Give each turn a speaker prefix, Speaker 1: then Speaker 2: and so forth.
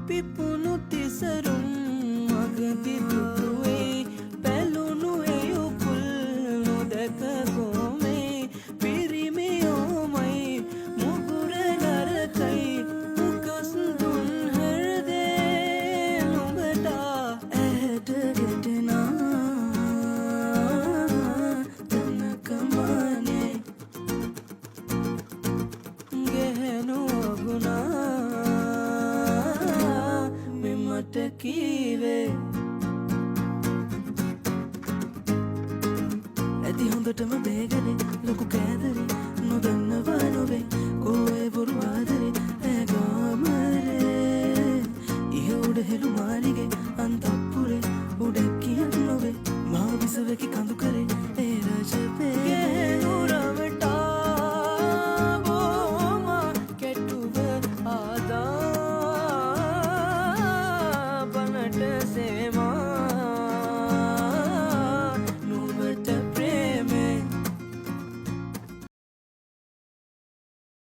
Speaker 1: පිපුණු තිසරුම් මගදි දුටුවේ පැලුණු එයුපුල් නොදැක ගොමේ පිරිමියෝමයි මුගුර නරකයි උකස් දුන් හෘදේ නුඹට ඇහැට ගැටෙනා තනකමානේ ගැහැණු අගුණා මෙමට කීවේ ඇති හොඳටම බේ